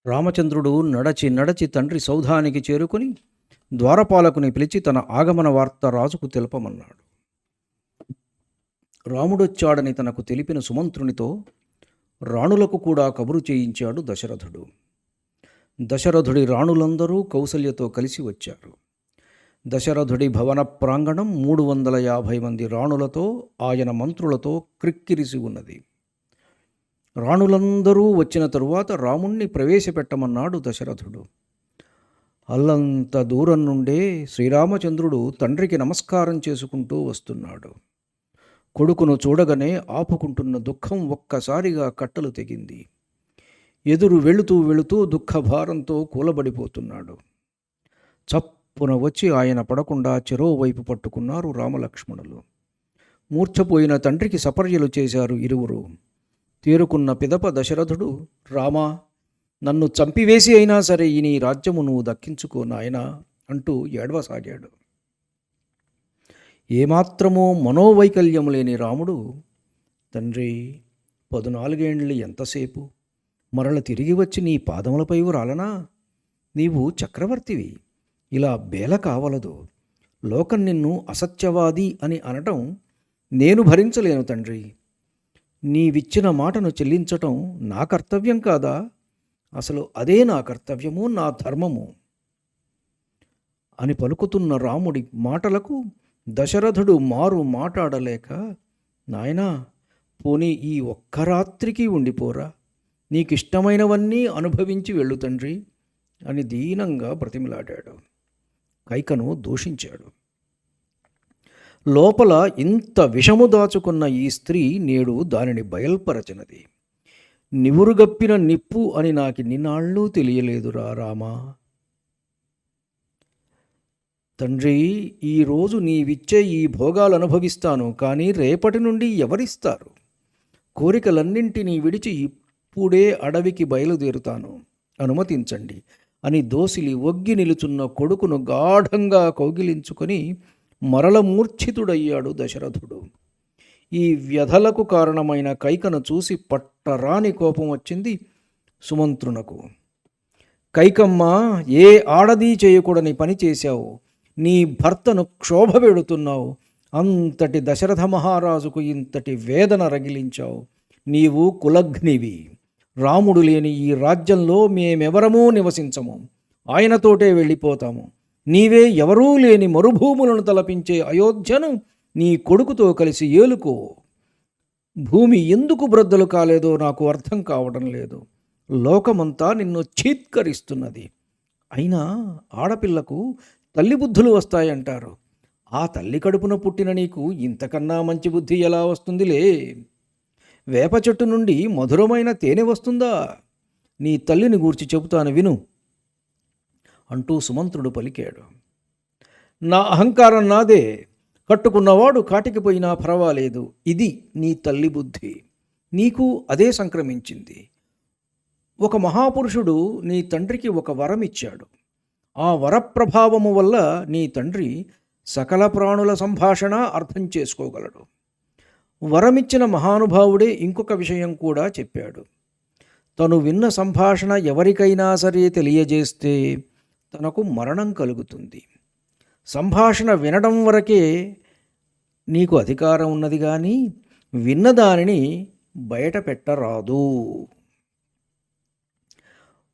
రామచంద్రుడు నడచి నడచి తండ్రి సౌధానికి చేరుకుని ద్వారపాలకుని పిలిచి తన ఆగమన వార్త రాజుకు తెలుపమన్నాడు. రాముడొచ్చాడని తనకు తెలిపిన సుమంత్రునితో రాణులకు కూడా కబురు చేయించాడు దశరథుడు. దశరథుడి రాణులందరూ కౌసల్యతో కలిసి వచ్చారు. దశరథుడి భవన ప్రాంగణం 350 మంది రాణులతో ఆయన మంత్రులతో క్రిక్కిరిసి ఉన్నది. రాణులందరూ వచ్చిన తరువాత రాముణ్ణి ప్రవేశపెట్టమన్నాడు దశరథుడు. అల్లంత దూరం నుండే శ్రీరామచంద్రుడు తండ్రికి నమస్కారం చేసుకుంటూ వస్తున్నాడు. కొడుకును చూడగానే ఆపుకుంటున్న దుఃఖం ఒక్కసారిగా కట్టలు తెగింది. ఎదురు వెళుతూ వెళుతూ దుఃఖభారంతో కూలబడిపోతున్నాడు. చప్పున వచ్చి ఆయన పడకుండా చెరోవైపు పట్టుకున్నారు రామలక్ష్మణులు. మూర్ఛపోయిన తండ్రికి సపర్యలు చేశారు ఇరువురు. తేరుకున్న పిదప దశరథుడు, రామా, నన్ను చంపివేసి అయినా సరే ఈ నీ రాజ్యము నువ్వు దక్కించుకో నాయనా అంటూ ఏడవసాగాడు. ఏమాత్రమూ మనోవైకల్యం లేని రాముడు, తండ్రి, 14 ఏండ్లు ఎంతసేపు, మరల తిరిగి వచ్చి నీ పాదములపై రాలనా? నీవు చక్రవర్తివి, ఇలా బేల కావలదు. లోకం నిన్ను అసత్యవాది అని అనటం నేను భరించలేను తండ్రి. నీవిచ్చిన మాటను చెల్లించటం నా కర్తవ్యం కాదా? అసలు అదే నా కర్తవ్యము, నా ధర్మము అని పలుకుతున్న రాముడి మాటలకు దశరథుడు మారు మాట్లాడలేక, నాయనా, పోనీ ఈ ఒక్క రాత్రికి ఉండిపోరా, నీకిష్టమైనవన్నీ అనుభవించి వెళ్ళు తండ్రి అని దీనంగా బ్రతిమిలాడాడు. కైకను దూషించాడు. లోపల ఇంత విషము దాచుకున్న ఈ స్త్రీ నేడు దానిని బయల్పరచినది. నివురుగప్పిన నిప్పు అని నాకిన్నినాళ్ళు తెలియలేదురా రామా. తండ్రి, ఈరోజు నీవిచ్చే ఈ భోగాలు అనుభవిస్తాను, కానీ రేపటి నుండి ఎవరిస్తారు? కోరికలన్నింటినీ విడిచి ఇప్పుడే అడవికి బయలుదేరుతాను, అనుమతించండి అని దోసిలి ఒగ్గి నిలుచున్న కొడుకును గాఢంగా కౌగిలించుకొని మరల మూర్ఛితుడయ్యాడు దశరథుడు. ఈ వ్యధలకు కారణమైన కైకను చూసి పట్టరాని కోపం వచ్చింది సుమంత్రునకు. కైకమ్మ, ఏ ఆడదీ చేయకూడని పని చేశావు. నీ భర్తను క్షోభపెడుతున్నావు. అంతటి దశరథ మహారాజుకు ఇంతటి వేదన రగిలించావు. నీవు కులగ్నివి. రాముడు లేని ఈ రాజ్యంలో మేమెవరమూ నివసించము. ఆయనతోటే వెళ్ళిపోతాము. నీవే ఎవరూ లేని మరుభూములను తలపించే అయోధ్యను నీ కొడుకుతో కలిసి ఏలుకో. భూమి ఎందుకు బ్రద్దలు కాలేదో నాకు అర్థం కావడం లేదు. లోకమంతా నిన్ను చీత్కరిస్తున్నది. అయినా ఆడపిల్లకు తల్లి బుద్ధులు వస్తాయంటారు. ఆ తల్లి కడుపున పుట్టిన నీకు ఇంతకన్నా మంచి బుద్ధి ఎలా వస్తుందిలే? వేప చెట్టు నుండి మధురమైన తేనె వస్తుందా? నీ తల్లిని గూర్చి చెబుతాను విను అంటూ సుమంత్రుడు పలికాడు. నా అహంకారం నాదే. కట్టుకున్నవాడు కాటికి పోయినా పర్వాలేదు. ఇది నీ తల్లి బుద్ధి. నీకు అదే సంక్రమించింది. ఒక మహాపురుషుడు నీ తండ్రికి ఒక వరం ఇచ్చాడు. ఆ వరప్రభావము వల్ల నీ తండ్రి సకల ప్రాణుల సంభాషణ అర్థం చేసుకోగలడు. వరమిచ్చిన మహానుభావుడే ఇంకొక విషయం కూడా చెప్పాడు. తను విన్న సంభాషణ ఎవరికైనా సరే తెలియజేస్తే తనకు మరణం కలుగుతుంది. సంభాషణ వినడం వరకే నీకు అధికారం ఉన్నది, కానీ విన్నదానిని బయట పెట్టరాదు.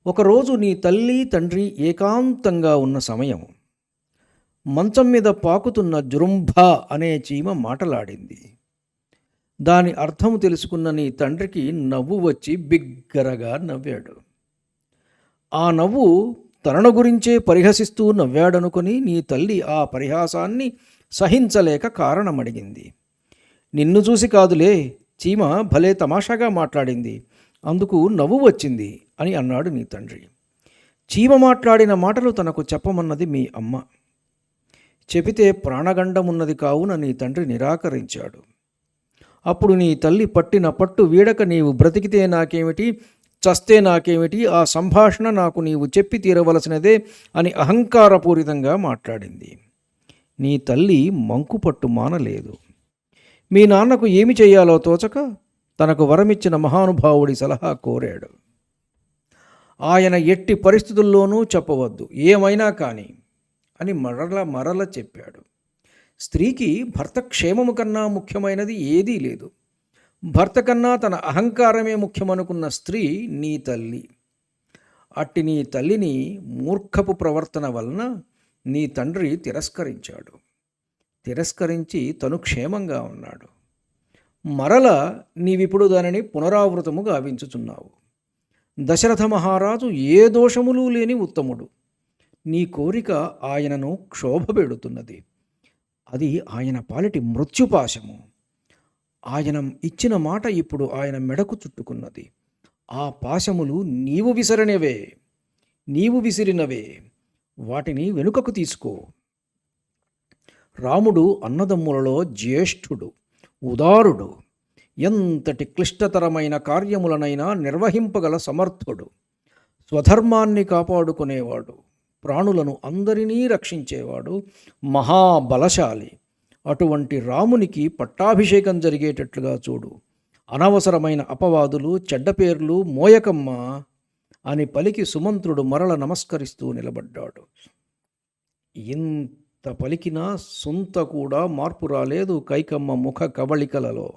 ఒకరోజు నీ తల్లి తండ్రి ఏకాంతంగా ఉన్న సమయం. మంచం మీద పాకుతున్న జృంభ అనే చీమ మాటలాడింది. దాని అర్థం తెలుసుకున్న నీ తండ్రికి నవ్వు వచ్చి బిగ్గరగా నవ్వాడు. ఆ నవ్వు తనను గురించే పరిహసిస్తూ నవ్వాడనుకొని నీ తల్లి ఆ పరిహాసాన్ని సహించలేక కారణమడిగింది. నిన్ను చూసి కాదులే, చీమ భలే తమాషాగా మాట్లాడింది, అందుకు నవ్వు వచ్చింది అని అన్నాడు నీ తండ్రి. చీమ మాట్లాడిన మాటలు తనకు చెప్పమన్నది మీ అమ్మ. చెబితే ప్రాణగండమున్నది కావున నీ తండ్రి నిరాకరించాడు. అప్పుడు నీ తల్లి పట్టిన పట్టు వీడక, నీవు బ్రతికితే నాకేమిటి, చస్తే నాకేమిటి, ఆ సంభాషణ నాకు నీవు చెప్పి తీరవలసినదే అని అహంకారపూరితంగా మాట్లాడింది. నీ తల్లి మంకుపట్టు మానలేదు. మీ నాన్నకు ఏమి చేయాలో తోచక తనకు వరమిచ్చిన మహానుభావుడి సలహా కోరాడు. ఆయన ఎట్టి పరిస్థితుల్లోనూ చెప్పవద్దు, ఏమైనా కానీ అని మరల చెప్పాడు. స్త్రీకి భర్త క్షేమము కన్నా ముఖ్యమైనది ఏదీ లేదు. భర్త కన్నా తన అహంకారమే ముఖ్యమనుకున్న స్త్రీ నీ తల్లి. అట్టి నీ తల్లిని మూర్ఖపు ప్రవర్తన వలన నీ తండ్రి తిరస్కరించాడు. తిరస్కరించి తను క్షేమంగా ఉన్నాడు. మరల నీవిప్పుడు దానిని పునరావృతము గావించుచున్నావు. దశరథ మహారాజు ఏ దోషములు లేని ఉత్తముడు. నీ కోరిక ఆయనను క్షోభపెడుతున్నది. అది ఆయన పాలిటి మృత్యుపాశము. ఆయన ఇచ్చిన మాట ఇప్పుడు ఆయన మెడకు చుట్టుకున్నది. ఆ పాశములు నీవు విసిరినవే. వాటిని వెనుకకు తీసుకో. రాముడు అన్నదమ్ములలో జ్యేష్ఠుడు, ఉదారుడు, ఎంతటి క్లిష్టతరమైన కార్యములనైనా నిర్వహింపగల సమర్థుడు, స్వధర్మాన్ని కాపాడుకునేవాడు, ప్రాణులను అందరినీ రక్షించేవాడు, మహాబలశాలి. అటువంటి రామునికి పట్టాభిషేకం జరిగేటట్లుగా చూడు. అనవసరమైన అపవాదులు, చెడ్డ పేర్లు మోయకమ్మా అని పలికి సుమంత్రుడు మరల నమస్కరిస్తూ నిలబడ్డాడు. ఇంత పలికినా సొంత కూడా మార్పు రాలేదు కైకమ్మ ముఖ కవళికలలో.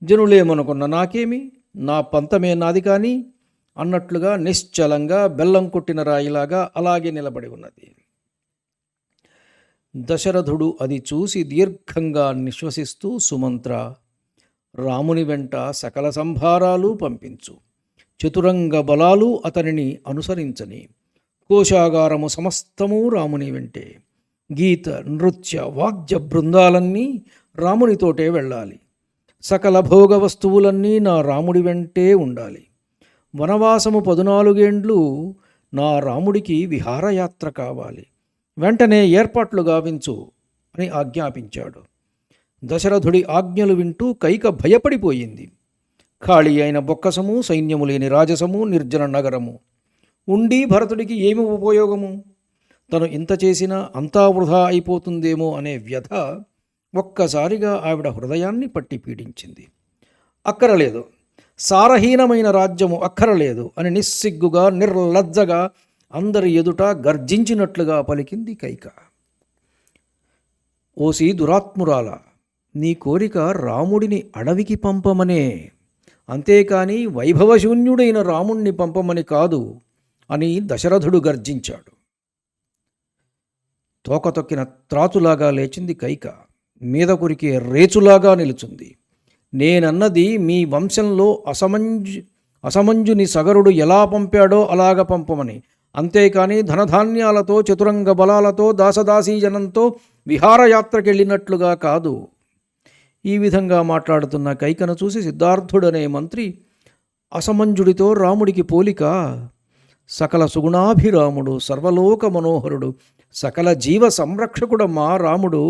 జనులేమనుకున్న నాకేమి, నా పంతమే నాది కానీ అన్నట్లుగా నిశ్చలంగా బెల్లం కొట్టిన రాయిలాగా అలాగే నిలబడి ఉన్నది. దశరథుడు అది చూసి దీర్ఘంగా నిశ్వసిస్తూ, సుమంత్ర, రాముని వెంట సకల సంభారాలు పంపించు, చతురంగ బలాలు అతనిని అనుసరించని, కోశాగారము సమస్తము రాముని వెంటే, గీత నృత్య వాద్య బృందాలన్నీ రామునితోటే వెళ్ళాలి, సకల భోగ వస్తువులన్నీ నా రాముడి వెంటే ఉండాలి, వనవాసము 14 ఏండ్లు నా రాముడికి విహారయాత్ర కావాలి, వెంటనే ఏర్పాట్లు గావించు అని ఆజ్ఞాపించాడు. దశరథుడి ఆజ్ఞలు వింటూ కైక భయపడిపోయింది. ఖాళీ అయిన బొక్కసము, సైన్యము లేని రాజసము, నిర్జన నగరము ఉండి భరతుడికి ఏమి ఉపయోగము? తను ఇంత చేసినా అంతా వృధా అయిపోతుందేమో అనే వ్యధ ఒక్కసారిగా ఆవిడ హృదయాన్ని పట్టి పీడించింది. అక్కరలేదు, సారహీనమైన రాజ్యము అక్కరలేదు అని నిస్సిగ్గుగా నిర్లజ్జగా అందరి ఎదుట గర్జించినట్లుగా పలికింది కైక. ఓసి దురాత్మురాల, నీ కోరిక రాముడిని అడవికి పంపమనే, అంతేకాని వైభవశూన్యుడైన రాముణ్ణి పంపమని కాదు అని దశరథుడు గర్జించాడు. తోకతొక్కిన త్రాచులాగా లేచింది కైక. మీద కురికే రేచులాగా నిలుచుంది. నేనన్నది మీ వంశంలో అసమంజుని సగరుడు ఎలా పంపాడో అలాగ పంపమని, అంతేకాని ధనధాన్యాలతో, చతురంగ బలాలతో, దాసదాసీ జనంతో విహారయాత్రకెళ్ళినట్లుగా కాదు. ఈ విధంగా మాట్లాడుతున్న కైకను చూసి సిద్ధార్థుడనే మంత్రి, అసమంజుడితో రాముడికి పోలిక, సకల సుగుణాభిరాముడు, సర్వలోక మనోహరుడు, సకల జీవ సంరక్షకుడమ్మా రాముడు.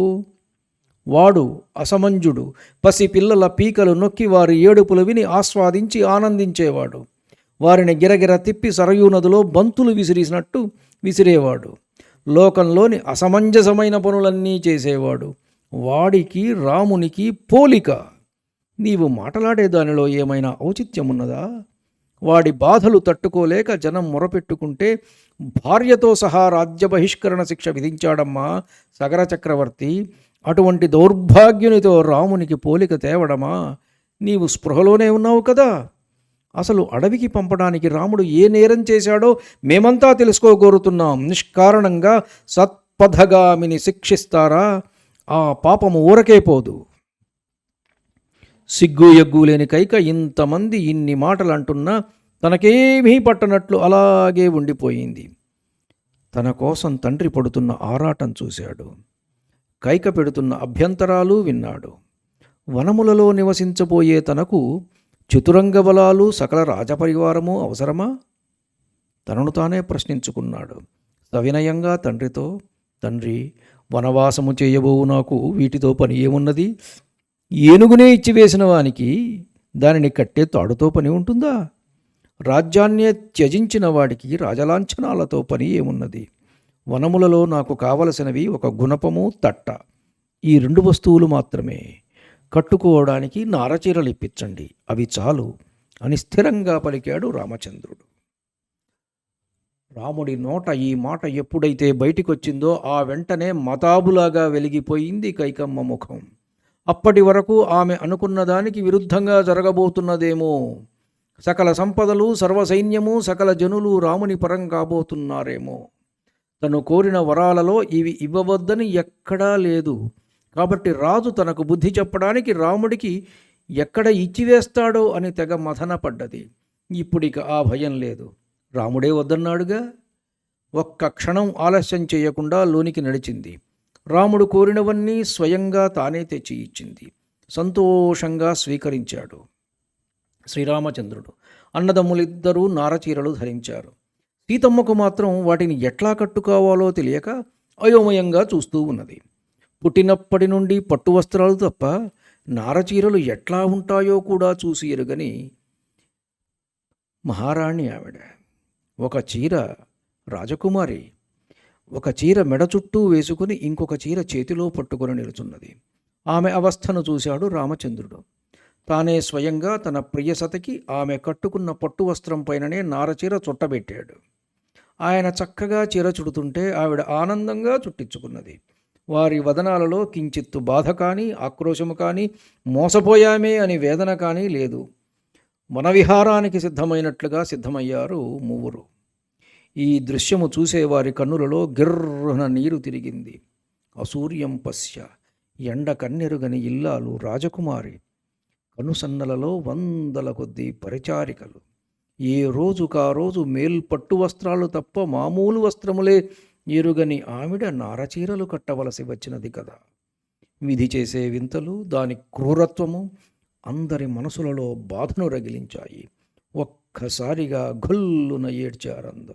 వాడు అసమంజుడు. పసి పిల్లల పీకలు నొక్కి వారి ఏడుపులు విని ఆస్వాదించి ఆనందించేవాడు. వారిని గిరగిర తిప్పి సరయూ నదిలో బంతులు విసిరిసినట్టు విసిరేవాడు. లోకంలోని అసమంజసమైన పనులన్నీ చేసేవాడు. వాడికి రామునికి పోలిక. నీవు మాట్లాడే దానిలో ఏమైనా ఔచిత్యమున్నదా? వాడి బాధలు తట్టుకోలేక జనం మొరపెట్టుకుంటే భార్యతో సహా రాజ్య బహిష్కరణ శిక్ష విధించాడమ్మా సగర చక్రవర్తి. అటువంటి దౌర్భాగ్యునితో రామునికి పోలిక తేవడమా? నీవు స్పృహలోనే ఉన్నావు కదా. అసలు అడవికి పంపడానికి రాముడు ఏ నేరం చేశాడో మేమంతా తెలుసుకోగోరుతున్నాం. నిష్కారణంగా సత్పథగామిని శిక్షిస్తారా? ఆ పాపము ఊరకే పోదు. సిగ్గు ఎగ్గు లేని కైక ఇంతమంది ఇన్ని మాటలు అంటున్నా తనకేమీ పట్టనట్లు అలాగే ఉండిపోయింది. తన కోసం తండ్రి పడుతున్న ఆరాటం చూశాడు. కైక పెడుతున్న అభ్యంతరాలు విన్నాడు. వనములలో నివసించబోయే తనకు చతురంగ బలాలు, సకల రాజపరివారము అవసరమా? తనను తానే ప్రశ్నించుకున్నాడు. సవినయంగా తండ్రితో, తండ్రి, వనవాసము చేయబోవు నాకు వీటితో పని ఏమున్నది? ఏనుగునే ఇచ్చివేసిన వానికి దానిని కట్టే తాడుతో పని ఉంటుందా? రాజ్యాన్నే త్యజించిన వాడికి రాజలాంఛనాలతో పని ఏమున్నది? వనములలో నాకు కావలసినవి ఒక గుణపము, తట్ట. ఈ 2 వస్తువులు మాత్రమే. కట్టుకోవడానికి నారచీరలు ఇప్పించండి, అవి చాలు అని స్థిరంగా పలికాడు రామచంద్రుడు. రాముడి నోట ఈ మాట ఎప్పుడైతే బయటికొచ్చిందో ఆ వెంటనే మతాబులాగా వెలిగిపోయింది కైకమ్మ ముఖం. అప్పటి వరకు ఆమె అనుకున్న దానికి విరుద్ధంగా జరగబోతున్నదేమో. సకల సంపదలు, సర్వసైన్యము, సకల జనులు రాముని పరం కాబోతున్నారేమో. తను కోరిన వరాలలో ఇవి ఇవ్వవద్దని ఎక్కడా లేదు. కాబట్టి రాజు తనకు బుద్ధి చెప్పడానికి రాముడికి ఎక్కడ ఇచ్చివేస్తాడో అని తెగ మథనపడ్డది. ఇప్పుడిక ఆ భయం లేదు. రాముడే వద్దన్నాడుగా. ఒక్క క్షణం ఆలస్యం చేయకుండా లోనికి నడిచింది. రాముడు కోరినవన్నీ స్వయంగా తానే తెచ్చి ఇచ్చింది. సంతోషంగా స్వీకరించాడు. శ్రీరామచంద్రుడు అన్నదమ్ములిద్దరూ నారచీరలు ధరించారు. సీతమ్మకు మాత్రం వాటిని ఎట్లా కట్టుకోవాలో తెలియక అయోమయంగా చూస్తూ ఉన్నది. పుట్టినప్పటి నుండి పట్టు వస్త్రాలు తప్ప నారచీరలు ఎట్లా ఉంటాయో కూడా చూసి ఎరుగని మహారాణి ఆవిడ. ఒక చీర రాజకుమారి, ఒక చీర మెడ చుట్టూ వేసుకుని ఇంకొక చీర చేతిలో పట్టుకొని నిలుచున్నది. ఆమె అవస్థను చూశాడు రామచంద్రుడు. తానే స్వయంగా తన ప్రియసతకి ఆమె కట్టుకున్న పట్టు వస్త్రం పైననే నారచీర చుట్టబెట్టాడు. ఆయన చక్కగా చీర చుడుతుంటే ఆవిడ ఆనందంగా చుట్టించుకున్నది. వారి వదనాలలో కించిత్తు బాధ కానీ, ఆక్రోశము కానీ, మోసపోయామే అని వేదన కానీ లేదు. వనవిహారానికి సిద్ధమైనట్లుగా సిద్ధమయ్యారు మూవురు. ఈ దృశ్యము చూసేవారి కన్నులలో గిర్రున నీరు తిరిగింది. అసూర్యం పశ్య, ఎండ కన్నెరుగని ఇల్లాలు రాజకుమారి, కనుసన్నలలో వందల కొద్దీ పరిచారికలు. ఏ రోజుకా రోజు మేల్పట్టు వస్త్రాలు తప్ప మామూలు వస్త్రములే ఎరుగని ఆవిడ నారచీరలు కట్టవలసి వచ్చినది కదా. విధి చేసే వింతలు, దాని క్రూరత్వము అందరి మనసులలో బాధను రగిలించాయి. ఒక్కసారిగా గొల్లున ఏడ్చారందరూ.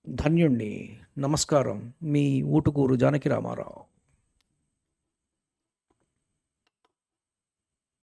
ధన్యుణ్ణి. నమస్కారం. మీ ఊటుకూరు జానకి రామారావు.